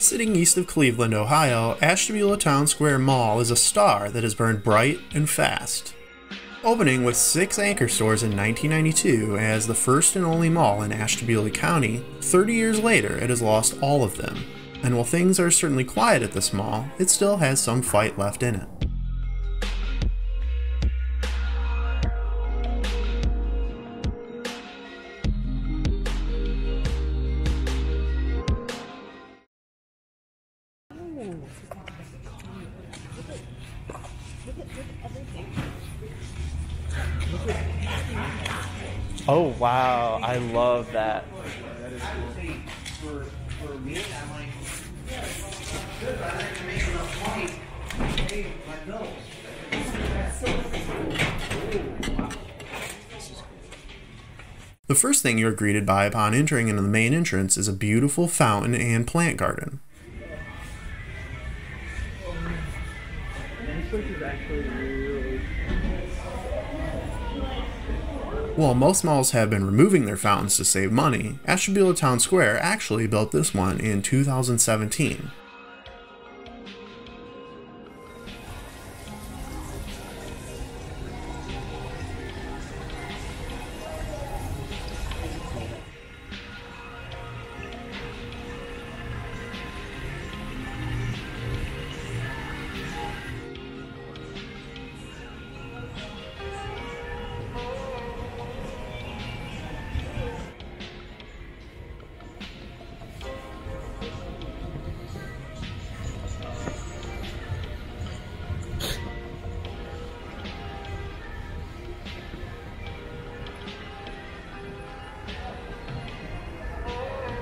Sitting east of Cleveland, Ohio, Ashtabula Town Square Mall is a star that has burned bright and fast. Opening with 6 anchor stores in 1992 as the first and only mall in Ashtabula County, 30 years later it has lost all of them. And while things are certainly quiet at this mall, it still has some fight left in it. Oh wow, I love that. The first thing you're greeted by upon entering into the main entrance is a beautiful fountain and plant garden. While most malls have been removing their fountains to save money, Ashtabula Town Square actually built this one in 2017.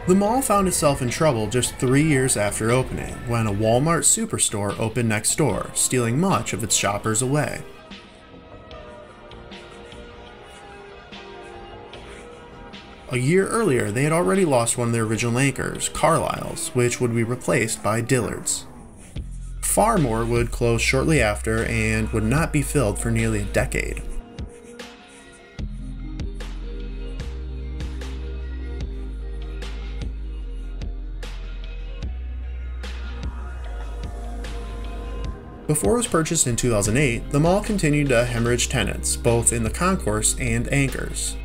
The mall found itself in trouble just 3 years after opening, when a Walmart superstore opened next door, stealing much of its shoppers away. A year earlier, they had already lost one of their original anchors, Carlisle's, which would be replaced by Dillard's. Far more would close shortly after and would not be filled for nearly a decade. Before it was purchased in 2008, the mall continued to hemorrhage tenants, both in the concourse and anchors.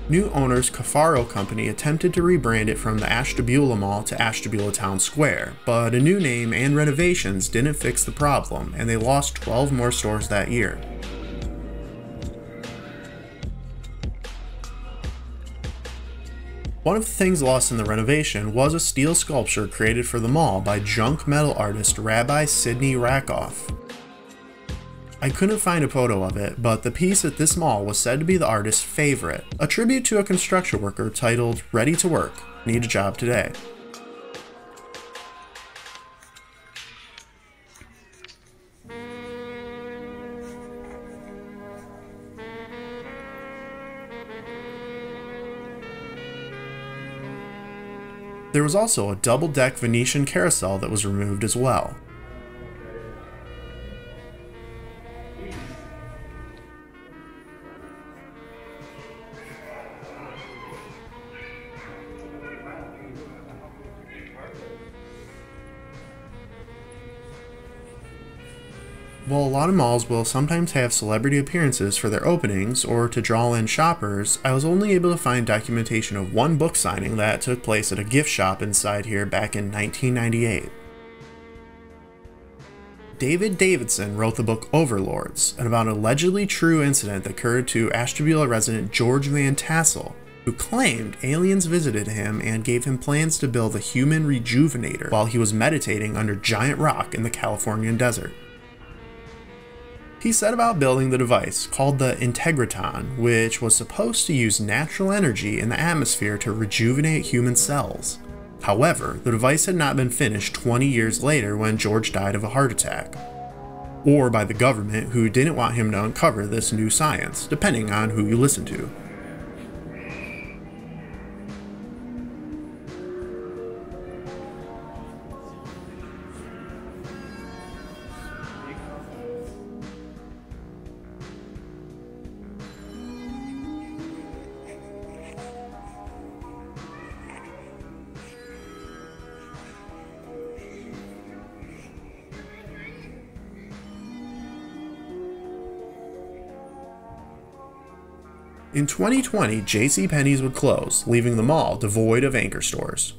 New owners Cafaro Company attempted to rebrand it from the Ashtabula Mall to Ashtabula Town Square, but a new name and renovations didn't fix the problem, and they lost 12 more stores that year. One of the things lost in the renovation was a steel sculpture created for the mall by junk metal artist Rabbi Sidney Rakoff. I couldn't find a photo of it, but the piece at this mall was said to be the artist's favorite, a tribute to a construction worker titled "Ready to Work, Need a Job Today." There was also a double-deck Venetian carousel that was removed as well. While a lot of malls will sometimes have celebrity appearances for their openings or to draw in shoppers, I was only able to find documentation of one book signing that took place at a gift shop inside here back in 1998. David Davidson wrote the book Overlords, and about an allegedly true incident that occurred to Ashtabula resident George Van Tassel, who claimed aliens visited him and gave him plans to build a human rejuvenator while he was meditating under giant rock in the Californian desert. He set about building the device, called the Integratron, which was supposed to use natural energy in the atmosphere to rejuvenate human cells. However, the device had not been finished 20 years later when George died of a heart attack. Or by the government, who didn't want him to uncover this new science, depending on who you listen to. In 2020, JCPenney's would close, leaving the mall devoid of anchor stores.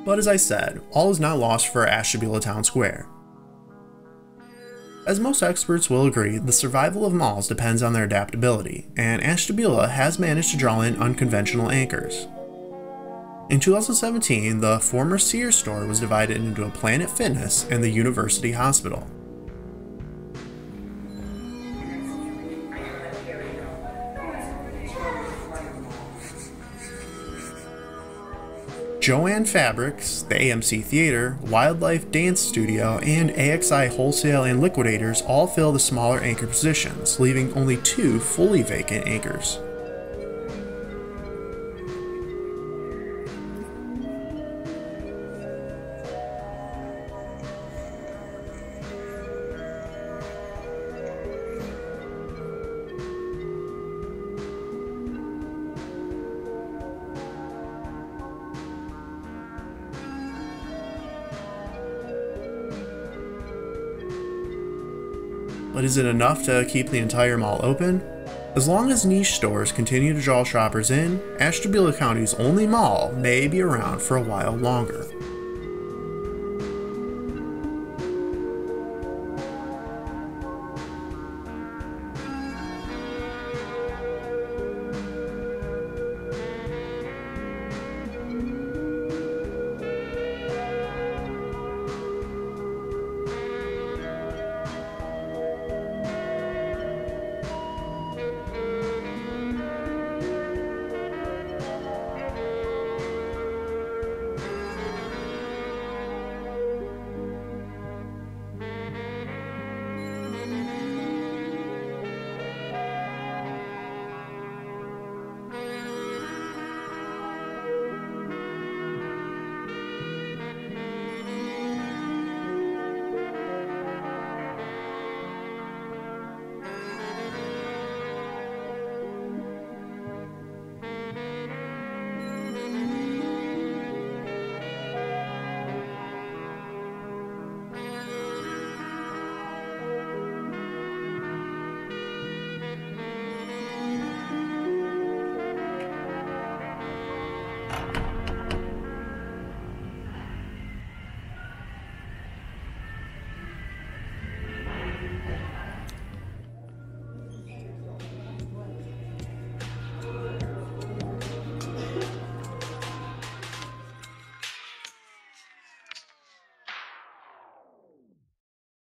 But as I said, all is not lost for Ashtabula Town Square. As most experts will agree, the survival of malls depends on their adaptability, and Ashtabula has managed to draw in unconventional anchors. In 2017, the former Sears store was divided into a Planet Fitness and the University Hospital. Joann Fabrics, the AMC Theater, Wildlife Dance Studio, and AXI Wholesale and Liquidators all fill the smaller anchor positions, leaving only 2 fully vacant anchors. But is it enough to keep the entire mall open? As long as niche stores continue to draw shoppers in, Ashtabula County's only mall may be around for a while longer.